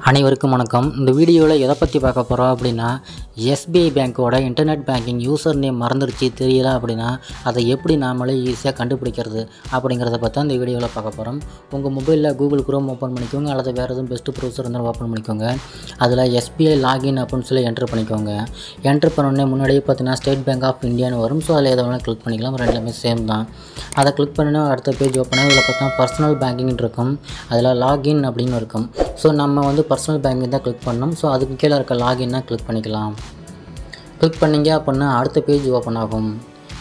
அனைவருக்கும் வணக்கம். இந்த வீடியோவில் எதை பற்றி பார்க்க போகிறோம் அப்படின்னா, எஸ்பிஐ பேங்க்கோட இன்டர்நெட் பேங்கிங் யூசர் நேம் மறந்துடுச்சு தெரியல அப்படின்னா அதை எப்படி நாமளே ஈஸியாக கண்டுபிடிக்கிறது அப்படிங்கிறத பற்றி இந்த வீடியோவில் பார்க்க போகிறோம். உங்கள் மொபைலில் கூகுள் குரோம் ஓப்பன் பண்ணிக்கோங்க, அல்லது வேறு எதுவும் பெஸ்ட் ப்ரௌசர் இருந்தாலும் ஓப்பன் பண்ணிக்கோங்க. அதில் எஸ்பிஐ லாகின் அப்படின்னு சொல்லி என்ட்ரு பண்ணிக்கோங்க. என்ட்ரு பண்ணோடனே முன்னாடியே பார்த்தீங்கன்னா ஸ்டேட் பேங்க் ஆஃப் இந்தியான்னு வரும். ஸோ அதில் எதை வேணால் கிளிக் பண்ணிக்கலாம், ரெண்டுமே சேம் தான். அதை கிளிக் பண்ணினா அடுத்த பேஜ் ஓப்பன் ஆகும். இதில் பார்த்தா பர்சனல் பேங்கிங் இருக்கும், அதில் லாகின் அப்படின்னு இருக்கும். ஸோ நம்ம பர்சனல் பேங்கிங் தான் கிளிக் பண்ணணும். ஸோ அதுக்கு கீழே இருக்க லாகின்னா கிளிக் பண்ணிக்கலாம். கிளிக் பண்ணிங்க அப்படின்னா அடுத்த பேஜ் ஓப்பன் ஆகும்.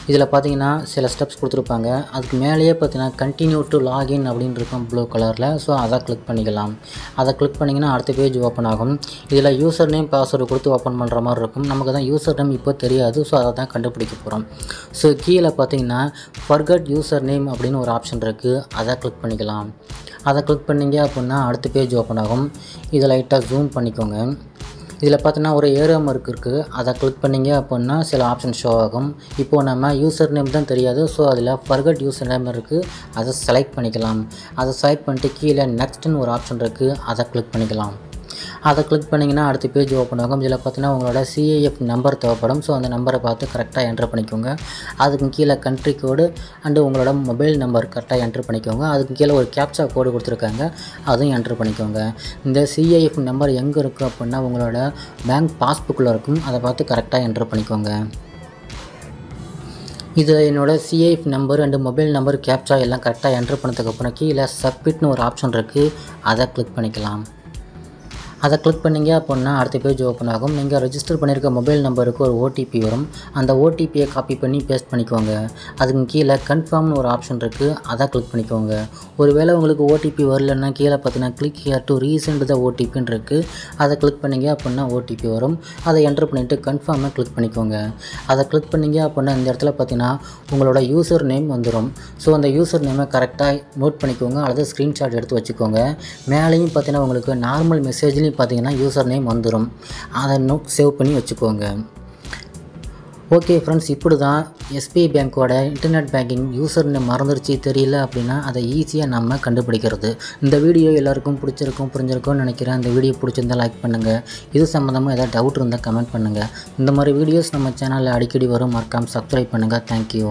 இதில் பார்த்தீங்கன்னா சில ஸ்டெப்ஸ் கொடுத்துருப்பாங்க. அதுக்கு மேலேயே பார்த்தீங்கன்னா கண்டினியூ டு லாகின் அப்படின்னு இருக்கும் ப்ளூ கலரில். ஸோ அதை கிளிக் பண்ணிக்கலாம். அதை கிளிக் பண்ணிங்கன்னா அடுத்த பேஜ் ஓப்பன் ஆகும். இதில் யூசர் நேம் பாஸ்வேர்டு கொடுத்து ஓப்பன் பண்ணுற மாதிரி இருக்கும். நமக்கு தான் யூசர் நேம் இப்போ தெரியாது. ஸோ அதை தான் கண்டுபிடிக்க போகிறோம். ஸோ கீழே பார்த்தீங்கன்னா ஃபர்கட் யூசர் நேம் அப்படின்னு ஒரு ஆப்ஷன் இருக்குது. அதை கிளிக் பண்ணிக்கலாம். அதை கிளிக் பண்ணிங்க அப்படின்னா அடுத்த பேஜ் ஓப்பன் ஆகும். இதை லைட்டாக ஜூம் பண்ணிக்கோங்க. இதில் பார்த்தீங்கன்னா ஒரு ஏரோ மார்க் இருக்குது. அதை கிளிக் பண்ணிங்க அப்படின்னா சில ஆப்ஷன் ஷோ ஆகும். இப்போது நம்ம யூசர் நேம் தான் தெரியாது. ஸோ அதில் ஃபர்கட் யூசர் நேம் இருக்குது, அதை செலக்ட் பண்ணிக்கலாம். அதை செலக்ட் பண்ணிட்டு கீழே நெக்ஸ்ட்டுன்னு ஒரு ஆப்ஷன் இருக்குது, அதை கிளிக் பண்ணிக்கலாம். அதை கிளிக் பண்ணிங்கன்னா அடுத்த பேஜ் ஓப்பன் ஆகும். இதில் பார்த்தீங்கன்னா உங்களோட சிஐஎஃப் நம்பர் தேவைப்படும். ஸோ அந்த நம்பரை பார்த்து கரெக்டாக என்ட்ரு பண்ணிக்கோங்க. அதுக்கு கீழே கண்ட்ரி கோடு அண்டு உங்களோட மொபைல் நம்பர் கரெக்டாக என்ட்ரு பண்ணிக்கோங்க. அதுக்கு கீழே ஒரு கேப்சா கோடு கொடுத்துருக்காங்க, அதுவும் என்ட்ரு பண்ணிக்கோங்க. இந்த சிஐஎஃப் நம்பர் எங்கே இருக்குது அப்படின்னா உங்களோட பேங்க் பாஸ்புக்கில் இருக்கும். அதை பார்த்து கரெக்டாக என்ட்ரு பண்ணிக்கோங்க. இதில் என்னோடய CIF number and mobile number captcha எல்லாம் கரெக்டாக என்ட்ரு பண்ணதுக்கப்புறம் கீழே சப்மிட்னு ஒரு ஆப்ஷன் இருக்குது, அதை கிளிக் பண்ணிக்கலாம். அதை கிளிக் பண்ணிங்க அப்படின்னா அடுத்த பேஜ் ஓப்பன் ஆகும். நீங்கள் ரெஜிஸ்டர் பண்ணியிருக்க மொபைல் நம்பருக்கு ஒரு ஓடிபி வரும். அந்த ஓடிபியை காப்பி பண்ணி பேஸ்ட் பண்ணிக்கோங்க. அதுக்கு கீழே கன்ஃபார்ம்னு ஒரு ஆப்ஷன் இருக்குது, அதை கிளிக் பண்ணிக்கோங்க. ஒருவேளை உங்களுக்கு ஓடிபி வரலன்னா கீழே பார்த்தீங்கன்னா கிளிக் ஹியர் டு ரீசெண்ட் த ஓடிபின்னு இருக்குது. அதை கிளிக் பண்ணிங்க அப்படின்னா ஓடிபி வரும். அதை என்ட்ரு பண்ணிவிட்டு கன்ஃபார்மை கிளிக் பண்ணிக்கோங்க. அதை கிளிக் பண்ணிங்க அப்படின்னா இந்த இடத்துல பார்த்தீங்கன்னா உங்களோட யூசர் நேம் வந்துடும். ஸோ அந்த யூசர் நேமை கரெக்டாக நோட் பண்ணிக்கோங்க, அல்லது ஸ்க்ரீன்ஷாட் எடுத்து வச்சுக்கோங்க. மேலேயும் பார்த்தீங்கன்னா உங்களுக்கு நார்மல் மெசேஜ்லேயும் பார்த்தீங்கன்னா யூசர் நேம் வந்துடும். அதை நோட் சேவ் பண்ணி வச்சுக்கோங்க. ஓகே ஃப்ரெண்ட்ஸ், இப்படி தான் எஸ்பிஐ பேங்க்கோட இன்டர்நெட் பேங்கிங் யூசர் நேம் மறந்துடுச்சு தெரியல அப்படின்னா அதை ஈஸியாக நம்ம கண்டுபிடிக்கிறது. இந்த வீடியோ எல்லாருக்கும் பிடிச்சிருக்கும் புரிஞ்சிருக்கும்னு நினைக்கிறேன். இந்த வீடியோ பிடிச்சிருந்தால் லைக் பண்ணுங்கள். இது சம்மந்தமாக ஏதாவது டவுட் இருந்தால் கமெண்ட் பண்ணுங்கள். இந்த மாதிரி வீடியோஸ் நம்ம சேனலில் அடிக்கடி வரும். மறக்காமல் சப்ஸ்கிரைப் பண்ணுங்கள். தேங்க்யூ.